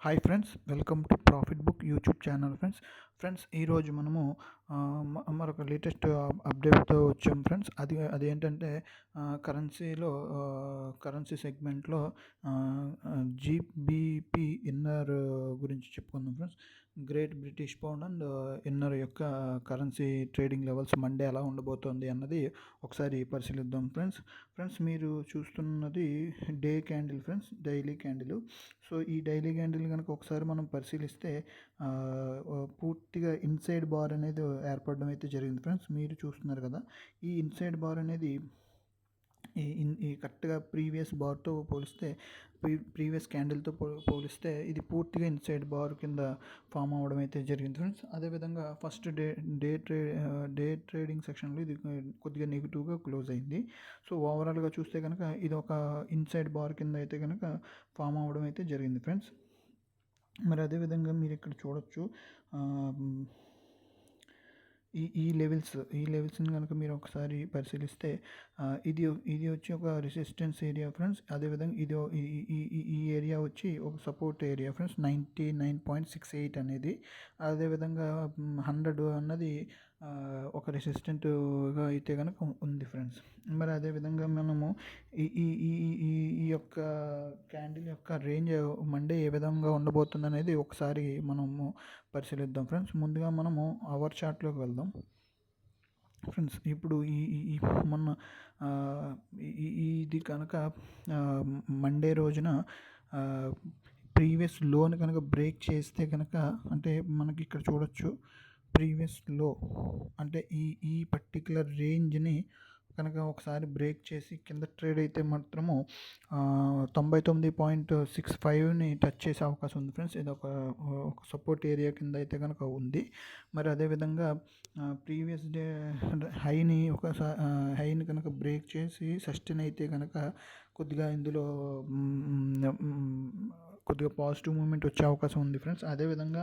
Hi friends, welcome to profit book YouTube channel. Friends ఈరోజు మనము మరొక లేటెస్ట్ అప్డేట్తో వచ్చాం ఫ్రెండ్స్. అదేంటంటే కరెన్సీ సెగ్మెంట్లో జీబీపీ ఇన్నర్ గురించి చెప్పుకుందాం friends. Great British pound and inner యొక్క కరెన్సీ ట్రేడింగ్ లెవెల్స్ మండే ఎలా ఉండబోతోంది అన్నది ఒకసారి పరిశీలిద్దాం ఫ్రెండ్స్. మీరు చూస్తున్నది day candle friends, daily candle. So ఈ డైలీ క్యాండిల్ కనుక ఒకసారి మనం పరిశీలిస్తే పూర్తిగా ఇన్సైడ్ బార్ అనేది ఏర్పడడం అయితే జరిగింది ఫ్రెండ్స్. మీరు చూస్తున్నారు కదా, ఈ ఇన్సైడ్ బార్ అనేది ఈ కరెక్ట్గా ప్రీవియస్ బార్తో పోలిస్తే ప్రీవియస్ క్యాండిల్తో పోలిస్తే ఇది పూర్తిగా ఇన్సైడ్ బార్ కింద ఫామ్ అవ్వడం అయితే జరిగింది ఫ్రెండ్స్. అదేవిధంగా ఫస్ట్ డే ట్రేడింగ్ సెక్షన్లో ఇది కొద్దిగా నెగిటివ్గా క్లోజ్ అయింది. సో ఓవరాల్గా చూస్తే కనుక ఇది ఒక ఇన్సైడ్ బార్ కింద అయితే కనుక ఫామ్ అవ్వడం అయితే జరిగింది ఫ్రెండ్స్. మరి అదేవిధంగా మీరు ఇక్కడ చూడొచ్చు, ఈ లెవెల్స్ని కనుక మీరు ఒకసారి పరిశీలిస్తే ఇది వచ్చి ఒక రెసిస్టెన్స్ ఏరియా ఫ్రెండ్స్. అదేవిధంగా ఈ ఏరియా వచ్చి ఒక సపోర్ట్ ఏరియా ఫ్రెండ్స్, 99.68 అనేది. అదేవిధంగా 100 అన్నది ఒక రెసిస్టెంట్గా అయితే కనుక ఉంది ఫ్రెండ్స్. మరి అదేవిధంగా మనము ఈ యొక్క క్యాండిల్ యొక్క రేంజ్ మండే ఏ విధంగా ఉండబోతుంది అనేది ఒకసారి మనము పరిశీలిద్దాం ఫ్రెండ్స్. ముందుగా మనము అవర్ చార్ట్లోకి వెళ్దాం ఫ్రెండ్స్. ఇప్పుడు మొన్న ఇది కనుక మండే రోజున ప్రీవియస్ లోని కనుక బ్రేక్ చేస్తే కనుక, అంటే మనకి ఇక్కడ చూడొచ్చు ప్రీవియస్ లో అంటే ఈ పర్టికులర్ రేంజ్ని కనుక ఒకసారి బ్రేక్ చేసి కింద ట్రేడ్ అయితే మాత్రము 99.65ని టచ్ చేసే అవకాశం ఉంది ఫ్రెండ్స్. ఇది ఒక సపోర్ట్ ఏరియా కింద అయితే కనుక ఉంది. మరి అదేవిధంగా ప్రీవియస్ డే హైని కనుక బ్రేక్ చేసి సస్టైన్ అయితే కనుక కొద్దిగా ఇందులో కొద్దిగా పాజిటివ్ మూమెంట్ వచ్చే అవకాశం ఉంది ఫ్రెండ్స్. అదేవిధంగా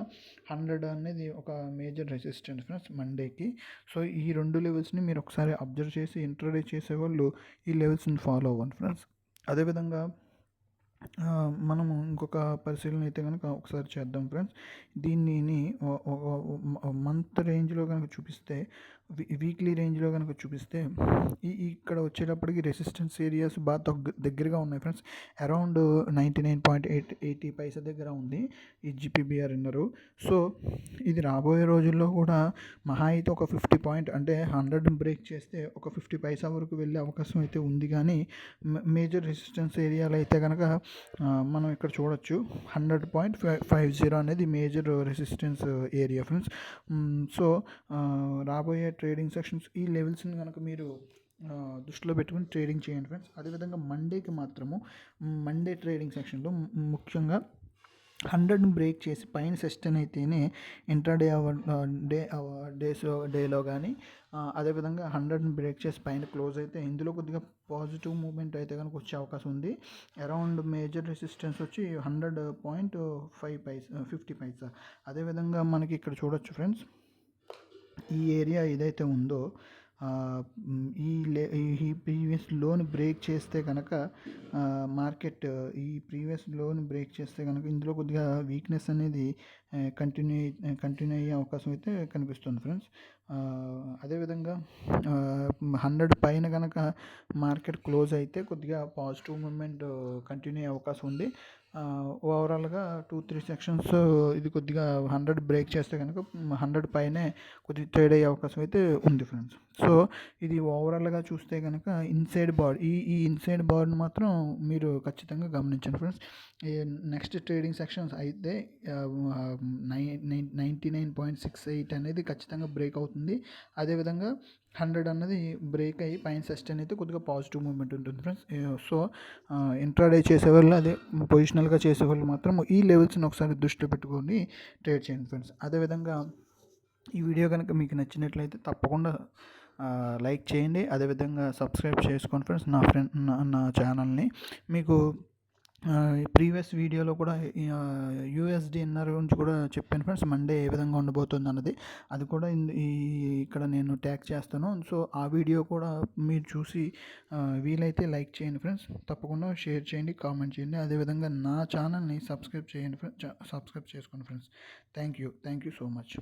100 అనేది ఒక మేజర్ రెసిస్టెన్స్ ఫ్రెండ్స్ మండేకి. సో ఈ రెండు లెవెల్స్ని మీరు ఒకసారి అబ్జర్వ్ చేసి ఇంట్రాడే చేసేవాళ్ళు ఈ లెవెల్స్ని ఫాలో అవ్వండి ఫ్రెండ్స్. అదేవిధంగా మనము ఇంకొక పరిశీలన అయితే కనుక ఒకసారి చేద్దాం ఫ్రెండ్స్. దీనిని మంత్ రేంజ్లో కనుక చూపిస్తే, వీక్లీ రేంజ్లో కనుక చూపిస్తే ఇక్కడ వచ్చేటప్పటికి రెసిస్టెన్స్ ఏరియాస్ బాగా దగ్గరగా ఉన్నాయి ఫ్రెండ్స్. అరౌండ్ 99.80 పైసా దగ్గర ఉంది ఈ జీపీబీఆర్ ఇన్నరు. సో ఇది రాబోయే రోజుల్లో కూడా మహా అయితే ఒక 50 పాయింట్ అంటే 100 బ్రేక్ చేస్తే ఒక 50 పైసా వరకు వెళ్ళే అవకాశం అయితే ఉంది. కానీ మేజర్ రెసిస్టెన్స్ ఏరియాలో అయితే కనుక మనం ఇక్కడ చూడొచ్చు 100.50 అనేది major resistance area friends. So రాబోయే ట్రేడింగ్ సెక్షన్స్ ఈ లెవెల్స్ని కనుక మీరు దృష్టిలో పెట్టుకుని ట్రేడింగ్ చేయండి ఫ్రెండ్స్. అదేవిధంగా మండేకి మాత్రము మండే ట్రేడింగ్ సెక్షన్లో ముఖ్యంగా 100ని బ్రేక్ చేసి పైన సస్టైన్ అయితేనే ఇంట్రాడే డేలో కానీ, అదేవిధంగా 100ని బ్రేక్ చేసి పైన క్లోజ్ అయితే ఇందులో కొద్దిగా పాజిటివ్ మూమెంట్ అయితే కనుక వచ్చే అవకాశం ఉంది. అరౌండ్ మేజర్ రెసిస్టెన్స్ వచ్చి 100.50 పైసా. అదేవిధంగా మనకి ఇక్కడ చూడొచ్చు ఫ్రెండ్స్, ఈ ఏరియా ఏదైతే ఉందో ఈ ప్రీవియస్ లోన్ బ్రేక్ చేస్తే కనుక మార్కెట్ ఈ ప్రీవియస్ లోన్ బ్రేక్ చేస్తే కనుక ఇందులో కొద్దిగా వీక్నెస్ అనేది కంటిన్యూ అయ్యే అవకాశం అయితే కనిపిస్తుంది ఫ్రెండ్స్. అదేవిధంగా 100 పైన కనుక మార్కెట్ క్లోజ్ అయితే కొద్దిగా పాజిటివ్ మూమెంట్ కంటిన్యూ అయ్యే అవకాశం ఉంది. ఓవరాల్గా 2-3 సెక్షన్స్ ఇది కొద్దిగా 100 బ్రేక్ చేస్తే కనుక 100 పైనే కొద్దిగా ట్రేడ్ అయ్యే అవకాశం అయితే ఉంది ఫ్రెండ్స్. సో ఇది ఓవరాల్గా చూస్తే కనుక ఇన్సైడ్ బార్, ఈ ఇన్సైడ్ బార్ని మాత్రం మీరు ఖచ్చితంగా గమనించండి ఫ్రెండ్స్. నెక్స్ట్ ట్రేడింగ్ సెక్షన్స్ అయితే 99.68 అనేది ఖచ్చితంగా బ్రేక్ అవుతుంది. అదేవిధంగా 100 అన్నది బ్రేక్ అయ్యి పైన సస్టైన్ అయితే కొద్దిగా పాజిటివ్ మూమెంట్ ఉంటుంది ఫ్రెండ్స్. సో ఇంట్రాడే చేసేవాళ్ళు, అదే పొజిషనల్గా చేసేవాళ్ళు మాత్రం ఈ లెవెల్స్ని ఒకసారి దృష్టిలో పెట్టుకొని ట్రేడ్ చేయండి ఫ్రెండ్స్. అదేవిధంగా ఈ వీడియో కనుక మీకు నచ్చినట్లయితే తప్పకుండా లైక్ చేయండి. అదేవిధంగా సబ్స్క్రైబ్ చేసుకోండి ఫ్రెండ్స్ నా ఛానల్ని. మీకు ప్రీవియస్ వీడియోలో కూడా యూఎస్డిఎన్ఆర్ గురించి కూడా చెప్పాను ఫ్రెండ్స్, మండే ఏ విధంగా ఉండబోతుంది అన్నది. అది కూడా ఇక్కడ నేను ట్యాగ్ చేస్తాను. సో ఆ వీడియో కూడా మీరు చూసి వీలైతే లైక్ చేయండి ఫ్రెండ్స్, తప్పకుండా షేర్ చేయండి, కామెంట్ చేయండి. అదేవిధంగా నా ఛానల్ని సబ్స్క్రైబ్ చేయండి ఫ్రెండ్స్, సబ్స్క్రైబ్ చేసుకోండి friends. Thank you so much.